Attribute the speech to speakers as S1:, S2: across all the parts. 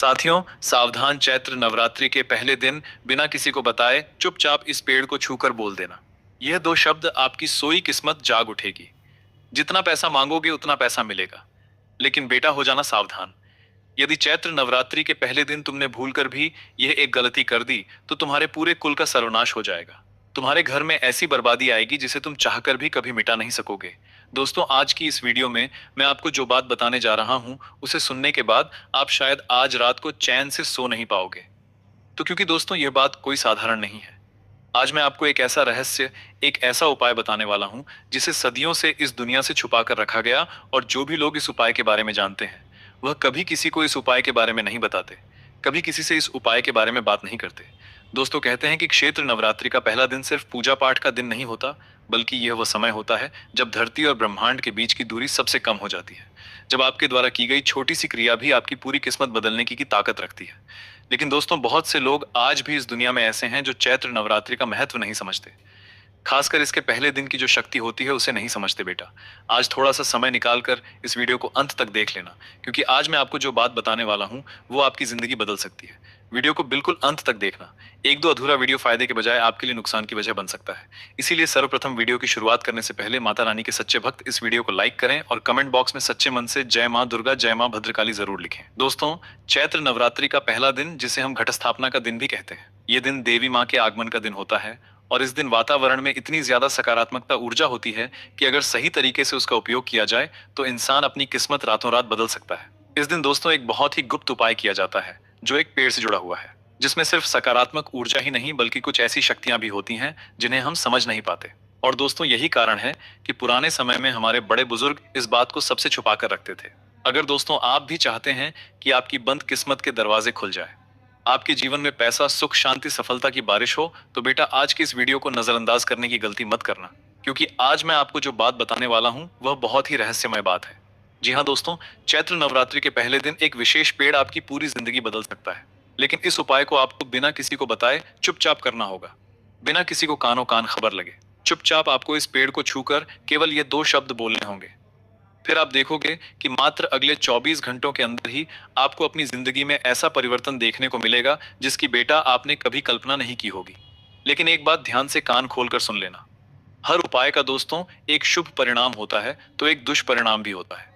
S1: साथियों, सावधान। चैत्र नवरात्रि के पहले दिन बिना किसी को बताए चुपचाप इस पेड़ को छूकर बोल देना। यह दो शब्द आपकी सोई किस्मत जाग उठेगी। जितना पैसा मांगोगे उतना पैसा मिलेगा। लेकिन बेटा हो जाना सावधान। यदि चैत्र नवरात्रि के पहले दिन तुमने भूलकर भी यह एक गलती कर दी तो तुम्हारे पूरे कुल का सर्वनाश हो जाएगा। तुम्हारे घर में ऐसी बर्बादी आएगी जिसे तुम चाहकर भी कभी मिटा नहीं सकोगे। दोस्तों, आज की इस वीडियो में मैं आपको जो बात बताने जा रहा हूं उसे सुनने के बाद आप शायद आज रात को चैन से सो नहीं पाओगे। तो क्योंकि दोस्तों यह बात कोई साधारण नहीं है। आज मैं आपको एक ऐसा रहस्य, एक ऐसा उपाय बताने वाला हूं जिसे सदियों से इस दुनिया से छुपा कर रखा गया, और जो भी लोग इस उपाय के बारे में जानते हैं वह कभी किसी को इस उपाय के बारे में नहीं बताते, कभी किसी से इस उपाय के बारे में बात नहीं करते। दोस्तों, कहते हैं कि क्षेत्र नवरात्रि का पहला दिन सिर्फ पूजा पाठ का दिन नहीं होता, बल्कि यह वह समय होता है जब धरती और ब्रह्मांड के बीच की दूरी सबसे कम हो जाती है। जब आपके द्वारा की गई छोटी सी क्रिया भी आपकी पूरी किस्मत बदलने की ताकत रखती है। लेकिन दोस्तों, बहुत से लोग आज भी इस दुनिया में ऐसे हैं जो चैत्र नवरात्रि का महत्व नहीं समझते। खासकर इसके पहले दिन की जो शक्ति होती है उसे नहीं समझते। बेटा, आज थोड़ा सा समय निकाल कर इस वीडियो को अंत तक देख लेना, क्योंकि आज मैं आपको जो बात बताने वाला हूं वो आपकी जिंदगी बदल सकती है। वीडियो को बिल्कुल अंत तक देखना। एक दो अधूरा वीडियो फायदे के बजाय आपके लिए नुकसान की वजह बन सकता है। इसीलिए सर्वप्रथम वीडियो की शुरुआत करने से पहले माता रानी के सच्चे भक्त इस वीडियो को लाइक करें और कमेंट बॉक्स में सच्चे मन से जय मां दुर्गा, जय मां भद्रकाली जरूर लिखें। दोस्तों, चैत्र नवरात्रि का पहला दिन, जिसे हम घट स्थापना का दिन भी कहते हैं, ये दिन देवी मां के आगमन का दिन होता है। और इस दिन वातावरण में इतनी ज्यादा सकारात्मकता ऊर्जा होती है कि अगर सही तरीके से उसका उपयोग किया जाए तो इंसान अपनी किस्मत रातों रात बदल सकता है। इस दिन दोस्तों एक बहुत ही गुप्त उपाय किया जाता है जो एक पेड़ से जुड़ा हुआ है, जिसमें सिर्फ सकारात्मक ऊर्जा ही नहीं बल्कि कुछ ऐसी शक्तियां भी होती हैं जिन्हें हम समझ नहीं पाते। और दोस्तों, यही कारण है कि पुराने समय में हमारे बड़े बुजुर्ग इस बात को सबसे छुपा कर रखते थे। अगर दोस्तों आप भी चाहते हैं कि आपकी बंद किस्मत के दरवाजे खुल जाए, आपके जीवन में पैसा, सुख, शांति, सफलता की बारिश हो, तो बेटा आज की इस वीडियो को नजरअंदाज करने की गलती मत करना, क्योंकि आज मैं आपको जो बात बताने वाला हूं वह बहुत ही रहस्यमय बात है। जी हाँ दोस्तों, चैत्र नवरात्रि के पहले दिन एक विशेष पेड़ आपकी पूरी जिंदगी बदल सकता है। लेकिन इस उपाय को आपको बिना किसी को बताए चुपचाप करना होगा, बिना किसी को कानों कान खबर लगे। चुपचाप आपको इस पेड़ को छूकर केवल ये दो शब्द बोलने होंगे। फिर आप देखोगे कि मात्र अगले 24 घंटों के अंदर ही आपको अपनी जिंदगी में ऐसा परिवर्तन देखने को मिलेगा जिसकी बेटा आपने कभी कल्पना नहीं की होगी। लेकिन एक बात ध्यान से कान खोलकर सुन लेना। हर उपाय का दोस्तों एक शुभ परिणाम होता है तो एक दुष्परिणाम भी होता है।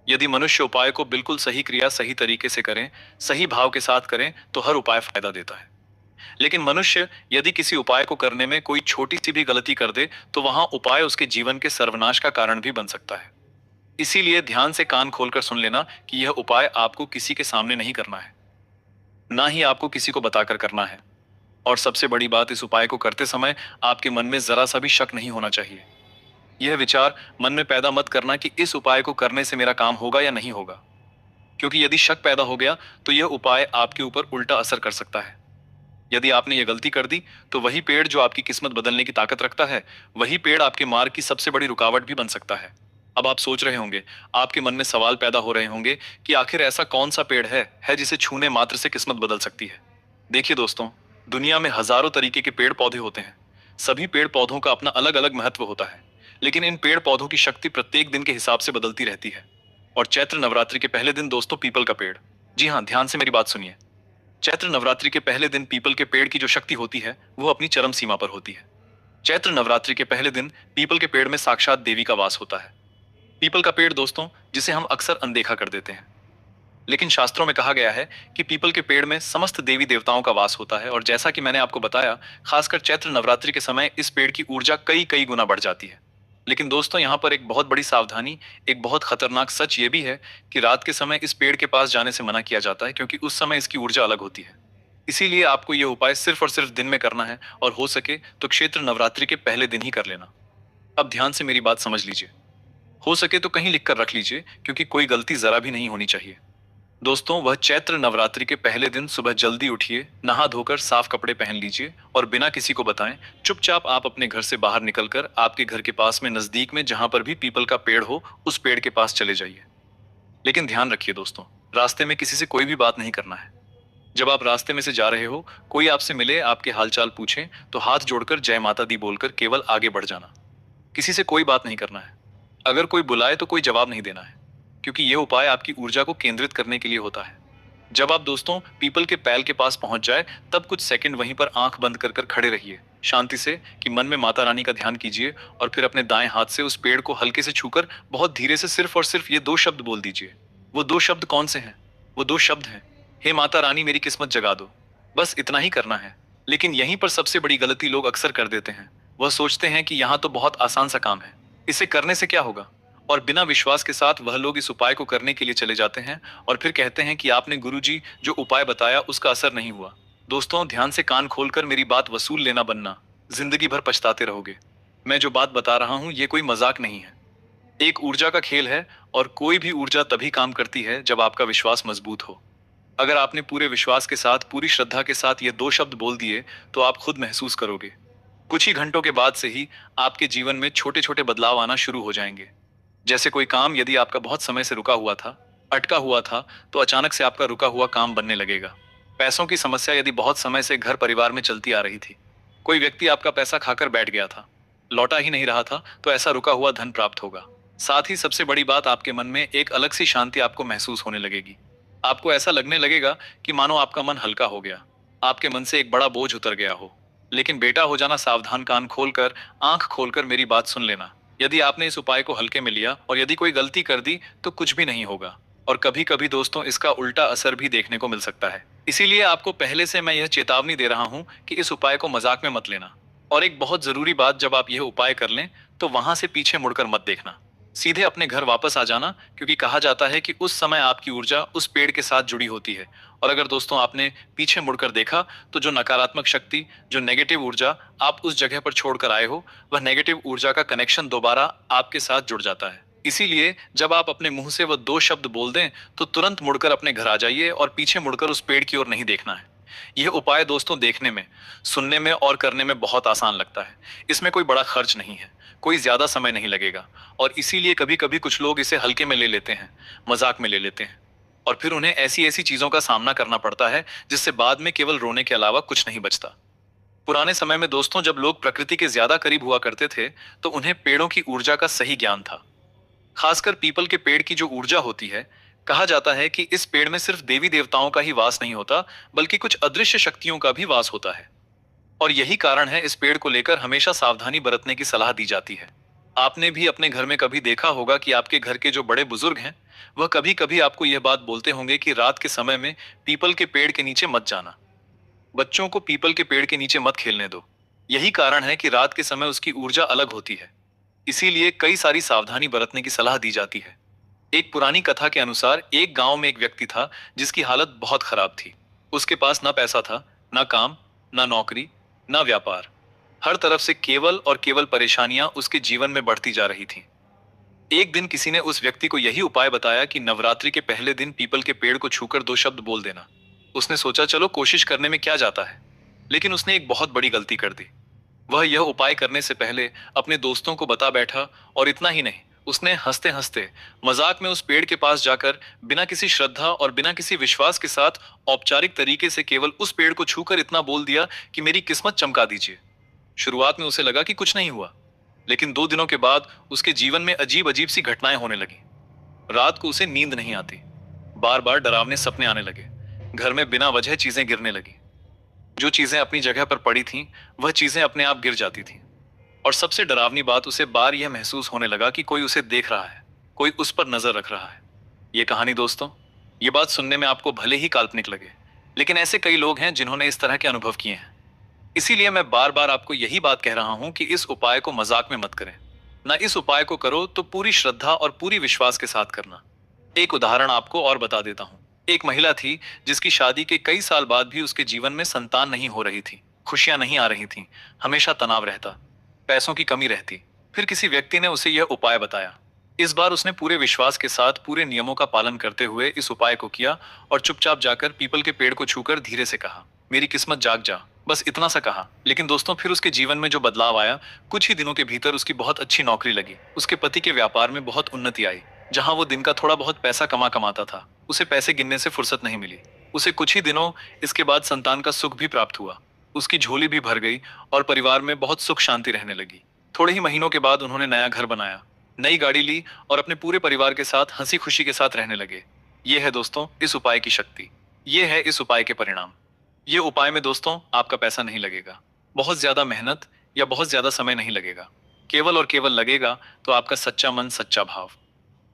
S1: यदि मनुष्य उपाय को बिल्कुल सही क्रिया, सही तरीके से करें, सही भाव के साथ करें तो हर उपाय फायदा देता है। लेकिन मनुष्य यदि किसी उपाय को करने में कोई छोटी सी भी गलती कर दे तो वहां उपाय उसके जीवन के सर्वनाश का कारण भी बन सकता है। इसीलिए ध्यान से कान खोलकर सुन लेना कि यह उपाय आपको किसी के सामने नहीं करना है, ना ही आपको किसी को बताकर करना है। और सबसे बड़ी बात, इस उपाय को करते समय आपके मन में जरा सा भी शक नहीं होना चाहिए। यह विचार मन में पैदा मत करना कि इस उपाय को करने से मेरा काम होगा या नहीं होगा, क्योंकि यदि शक पैदा हो गया तो यह उपाय आपके ऊपर उल्टा असर कर सकता है। यदि आपने यह गलती कर दी तो वही पेड़ जो आपकी किस्मत बदलने की ताकत रखता है, वही पेड़ आपके मार्ग की सबसे बड़ी रुकावट भी बन सकता है। अब आप सोच रहे होंगे, आपके मन में सवाल पैदा हो रहे होंगे कि आखिर ऐसा कौन सा पेड़ है जिसे छूने मात्र से किस्मत बदल सकती है। देखिए दोस्तों, दुनिया में हजारों तरीके के पेड़ पौधे होते हैं। सभी पेड़ पौधों का अपना अलग अलग महत्व होता है, लेकिन इन पेड़ पौधों की शक्ति प्रत्येक दिन के हिसाब से बदलती रहती है। और चैत्र नवरात्रि के पहले दिन दोस्तों पीपल का पेड़, जी हाँ, ध्यान से मेरी बात सुनिए। चैत्र नवरात्रि के पहले दिन पीपल के पेड़ की जो शक्ति होती है वो अपनी चरम सीमा पर होती है। चैत्र नवरात्रि के पहले दिन पीपल के पेड़ में साक्षात देवी का वास होता है। पीपल का पेड़ दोस्तों, जिसे हम अक्सर अनदेखा कर देते हैं, लेकिन शास्त्रों में कहा गया है कि पीपल के पेड़ में समस्त देवी देवताओं का वास होता है। और जैसा कि मैंने आपको बताया, खासकर चैत्र नवरात्रि के समय इस पेड़ की ऊर्जा कई कई गुना बढ़ जाती है। लेकिन दोस्तों, यहाँ पर एक बहुत बड़ी सावधानी, एक बहुत खतरनाक सच ये भी है कि रात के समय इस पेड़ के पास जाने से मना किया जाता है, क्योंकि उस समय इसकी ऊर्जा अलग होती है। इसीलिए आपको यह उपाय सिर्फ और सिर्फ दिन में करना है, और हो सके तो क्षेत्र नवरात्रि के पहले दिन ही कर लेना। अब ध्यान से मेरी बात समझ लीजिए। हो सके तो कहीं लिख कर रख लीजिए, क्योंकि कोई गलती जरा भी नहीं होनी चाहिए। दोस्तों, वह चैत्र नवरात्रि के पहले दिन सुबह जल्दी उठिए, नहा धोकर साफ कपड़े पहन लीजिए और बिना किसी को बताएं चुपचाप आप अपने घर से बाहर निकलकर आपके घर के पास में नजदीक में जहां पर भी पीपल का पेड़ हो उस पेड़ के पास चले जाइए। लेकिन ध्यान रखिए दोस्तों, रास्ते में किसी से कोई भी बात नहीं करना है। जब आप रास्ते में से जा रहे हो, कोई आपसे मिले, आपके हालचाल पूछे तो हाथ जोड़कर जय माता दी बोलकर केवल आगे बढ़ जाना। किसी से कोई बात नहीं करना है। अगर कोई बुलाए तो कोई जवाब नहीं देना है, क्योंकि यह उपाय आपकी ऊर्जा को केंद्रित करने के लिए होता है, जब आप दोस्तों पीपल के पैल के पास पहुंच जाए तब कुछ सेकंड वहीं पर आंख बंद कर कर खड़े रहिए शांति से कि मन में माता रानी का ध्यान कीजिए और फिर अपने दाएं हाथ से उस पेड़ को हल्के से छूकर बहुत धीरे से सिर्फ और सिर्फ ये दो शब्द बोल दीजिए। वो दो शब्द कौन से हैं? वो दो शब्द हैं, हे माता रानी मेरी किस्मत जगा दो। बस इतना ही करना है। लेकिन यहीं पर सबसे बड़ी गलती लोग अक्सर कर देते हैं। वह सोचते हैं कि यहाँ तो बहुत आसान सा काम है, इसे करने से क्या होगा, और बिना विश्वास के साथ वह लोग इस उपाय को करने के लिए चले जाते हैं और फिर कहते हैं कि आपने गुरुजी जो उपाय बताया उसका असर नहीं हुआ। दोस्तों ध्यान से कान खोलकर मेरी बात वसूल लेना बनना, जिंदगी भर पछताते रहोगे। मैं जो बात बता रहा हूं ये कोई मजाक नहीं है, एक ऊर्जा का खेल है। और कोई भी ऊर्जा तभी काम करती है जब आपका विश्वास मजबूत हो। अगर आपने पूरे विश्वास के साथ पूरी श्रद्धा के साथ ये दो शब्द बोल दिए तो आप खुद महसूस करोगे कुछ ही घंटों के बाद से ही आपके जीवन में छोटे छोटे बदलाव आना शुरू हो जाएंगे। जैसे कोई काम यदि आपका बहुत समय से रुका हुआ था, अटका हुआ था, तो अचानक से आपका रुका हुआ काम बनने लगेगा। पैसों की समस्या यदि बहुत समय से घर परिवार में चलती आ रही थी, कोई व्यक्ति आपका पैसा खाकर बैठ गया था, लौटा ही नहीं रहा था, तो ऐसा रुका हुआ धन प्राप्त होगा। साथ ही सबसे बड़ी बात, आपके मन में एक अलग सी शांति आपको महसूस होने लगेगी। आपको ऐसा लगने लगेगा कि मानो आपका मन हल्का हो गया, आपके मन से एक बड़ा बोझ उतर गया हो। लेकिन बेटा हो जाना सावधान, कान खोलकर आंख खोलकर मेरी बात सुन लेना। यदि आपने इस उपाय को हल्के में लिया और यदि कोई गलती कर दी तो कुछ भी नहीं होगा। और कभी कभी दोस्तों इसका उल्टा असर भी देखने को मिल सकता है। इसीलिए आपको पहले से मैं यह चेतावनी दे रहा हूं कि इस उपाय को मजाक में मत लेना। और एक बहुत जरूरी बात, जब आप यह उपाय कर लें तो वहां से पीछे मुड़कर मत देखना, सीधे अपने घर वापस आ जाना, क्योंकि कहा जाता है कि उस समय आपकी ऊर्जा उस पेड़ के साथ जुड़ी होती है। और अगर दोस्तों आपने पीछे मुड़कर देखा तो जो नकारात्मक शक्ति, जो नेगेटिव ऊर्जा आप उस जगह पर छोड़कर आए हो, वह नेगेटिव ऊर्जा का कनेक्शन दोबारा आपके साथ जुड़ जाता है। इसीलिए जब आप अपने मुंह से वह दो शब्द बोल दें तो तुरंत मुड़कर अपने घर आ जाइए और पीछे मुड़कर उस पेड़ की ओर नहीं देखना है। यह उपाय दोस्तों देखने में, सुनने में और करने में बहुत आसान लगता है। इसमें कोई बड़ा खर्च नहीं है, कोई ज्यादा समय नहीं लगेगा। और इसीलिए कभी कभी कुछ लोग इसे हल्के में ले लेते हैं, मजाक में ले लेते हैं, और फिर उन्हें ऐसी ऐसी चीजों का सामना करना पड़ता है जिससे बाद में केवल रोने के अलावा कुछ नहीं बचता। पुराने समय में दोस्तों जब लोग प्रकृति के ज्यादा करीब हुआ करते थे तो उन्हें पेड़ों की ऊर्जा का सही ज्ञान था। खासकर पीपल के पेड़ की जो ऊर्जा होती है, कहा जाता है कि इस पेड़ में सिर्फ देवी देवताओं का ही वास नहीं होता, बल्कि कुछ अदृश्य शक्तियों का भी वास होता है। और यही कारण है इस पेड़ को लेकर हमेशा सावधानी बरतने की सलाह दी जाती है। आपने भी अपने घर में कभी देखा होगा कि आपके घर के जो बड़े बुजुर्ग हैं, वह कभी कभी आपको यह बात बोलते होंगे कि रात के समय में पीपल के पेड़ के नीचे मत जाना, बच्चों को पीपल के पेड़ के नीचे मत खेलने दो। यही कारण है कि रात के समय उसकी ऊर्जा अलग होती है, इसीलिए कई सारी सावधानी बरतने की सलाह दी जाती है। एक पुरानी कथा के अनुसार एक गांव में एक व्यक्ति था जिसकी हालत बहुत खराब थी। उसके पास ना पैसा था, ना काम, ना नौकरी, ना व्यापार। हर तरफ से केवल और केवल परेशानियां उसके जीवन में बढ़ती जा रही थीं। एक दिन किसी ने उस व्यक्ति को यही उपाय बताया कि नवरात्रि के पहले दिन पीपल के पेड़ को छूकर दो शब्द बोल देना। उसने सोचा चलो कोशिश करने में क्या जाता है, लेकिन उसने एक बहुत बड़ी गलती कर दी। वह यह उपाय करने से पहले अपने दोस्तों को बता बैठा, और इतना ही नहीं, उसने हंसते हंसते मजाक में उस पेड़ के पास जाकर बिना किसी श्रद्धा और बिना किसी विश्वास के साथ औपचारिक तरीके से केवल उस पेड़ को छूकर इतना बोल दिया कि मेरी किस्मत चमका दीजिए। शुरुआत में उसे लगा कि कुछ नहीं हुआ, लेकिन 2 दिनों के बाद उसके जीवन में अजीब अजीब सी घटनाएं होने लगी। रात को उसे नींद नहीं आती, बार बार डरावने सपने आने लगे, घर में बिना वजह चीजें गिरने लगी, जो चीजें अपनी जगह पर पड़ी थीं वह चीजें अपने आप गिर जाती थीं। और सबसे डरावनी बात, उसे बार यह महसूस होने लगा कि कोई उसे देख रहा है, कोई उस पर नजर रख रहा है। ये कहानी दोस्तों, ये बात सुनने में आपको भले ही काल्पनिक लगे, लेकिन ऐसे कई लोग हैं जिन्होंने इस तरह के अनुभव किए हैं। इसीलिए मैं बार बार आपको यही बात कह रहा हूं कि इस उपाय को मजाक में मत करें। ना इस उपाय को करो तो पूरी श्रद्धा और पूरी विश्वास के साथ करना। एक उदाहरण आपको और बता देता हूं। एक महिला थी जिसकी शादी के कई साल बाद भी उसके जीवन में संतान नहीं हो रही थी, खुशियां नहीं आ रही थीं, हमेशा तनाव रहता, पैसों की कमी रहती। फिर किसी व्यक्ति ने उसे यह उपाय बताया। इस बार उसने पूरे विश्वास के साथ पूरे नियमों का पालन करते हुए इस उपाय को किया और चुपचाप जाकर पीपल के पेड़ को छूकर धीरे से कहा, मेरी किस्मत जाग जा। बस इतना सा कहा, लेकिन दोस्तों फिर उसके जीवन में जो बदलाव आया, कुछ ही दिनों के भीतर उसकी बहुत अच्छी नौकरी लगी, उसके पति के व्यापार में बहुत उन्नति आई। जहां वो दिन का थोड़ा बहुत पैसा कमाता था, उसे पैसे गिनने से फुर्सत नहीं मिली। उसे कुछ ही दिनों इसके बाद संतान का सुख भी प्राप्त हुआ, उसकी झोली भी भर गई और परिवार में बहुत सुख शांति रहने लगी। थोड़े ही महीनों के बाद उन्होंने नया घर बनाया, नई गाड़ी ली और अपने पूरे परिवार के साथ हंसी खुशी के साथ रहने लगे। ये है दोस्तों इस उपाय की शक्ति। ये है इस उपाय के परिणाम। ये उपाय में दोस्तों आपका पैसा नहीं लगेगा, बहुत ज्यादा मेहनत या बहुत ज्यादा समय नहीं लगेगा। केवल और केवल लगेगा तो आपका सच्चा मन, सच्चा भाव।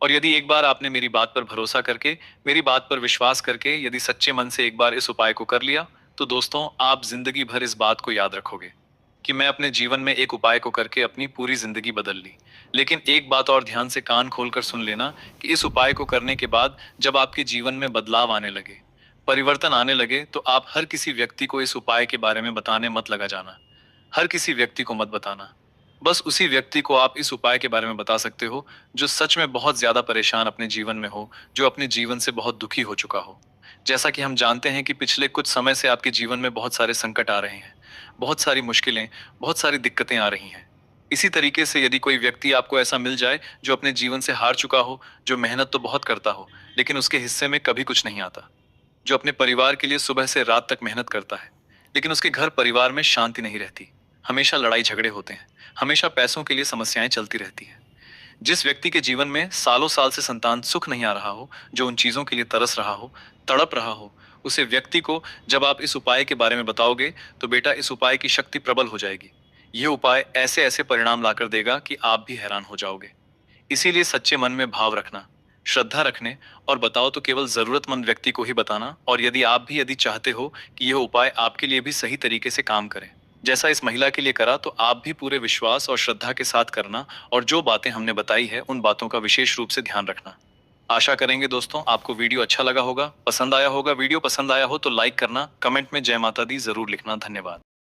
S1: और यदि एक बार आपने मेरी बात पर भरोसा करके, मेरी बात पर विश्वास करके यदि सच्चे मन से एक बार इस उपाय को कर लिया, तो दोस्तों आप जिंदगी भर इस बात को याद रखोगे कि मैं अपने जीवन में एक उपाय को करके अपनी पूरी जिंदगी बदल ली। लेकिन एक बात और ध्यान से कान खोलकर सुन लेना कि इस उपाय को करने के बाद जब आपके जीवन में बदलाव आने लगे, परिवर्तन आने लगे, तो आप हर किसी व्यक्ति को इस उपाय के बारे में बताने मत लगा जाना। हर किसी व्यक्ति को मत बताना। बस उसी व्यक्ति को आप इस उपाय के बारे में बता सकते हो जो सच में बहुत ज्यादा परेशान अपने जीवन में हो, जो अपने जीवन से बहुत दुखी हो चुका हो। जैसा कि हम जानते हैं कि पिछले कुछ समय से आपके जीवन में बहुत सारे संकट आ रहे हैं, बहुत सारी मुश्किलें, बहुत सारी दिक्कतें आ रही हैं। इसी तरीके से यदि कोई व्यक्ति आपको ऐसा मिल जाए जो अपने जीवन से हार चुका हो, जो मेहनत तो बहुत करता हो लेकिन उसके हिस्से में कभी कुछ नहीं आता, जो अपने परिवार के लिए सुबह से रात तक मेहनत करता है लेकिन उसके घर परिवार में शांति नहीं रहती, हमेशा लड़ाई झगड़े होते हैं, हमेशा पैसों के लिए समस्याएं चलती रहती हैं। जिस व्यक्ति के जीवन में सालों साल से संतान सुख नहीं आ रहा हो, जो उन चीजों के लिए तरस रहा हो, तड़प रहा हो, उसे व्यक्ति को जब आप इस उपाय के बारे में बताओगे तो बेटा इस उपाय की शक्ति प्रबल हो जाएगी। यह उपाय ऐसे ऐसे परिणाम लाकर देगा कि आप भी हैरान हो जाओगे। इसीलिए सच्चे मन में भाव रखना, श्रद्धा रखने और बताओ तो केवल जरूरतमंद व्यक्ति को ही बताना। और यदि आप भी यदि चाहते हो कि यह उपाय आपके लिए भी सही तरीके से काम करे, जैसा इस महिला के लिए करा, तो आप भी पूरे विश्वास और श्रद्धा के साथ करना और जो बातें हमने बताई है उन बातों का विशेष रूप से ध्यान रखना। आशा करेंगे दोस्तों आपको वीडियो अच्छा लगा होगा, पसंद आया होगा। वीडियो पसंद आया हो तो लाइक करना, कमेंट में जय माता दी जरूर लिखना। धन्यवाद।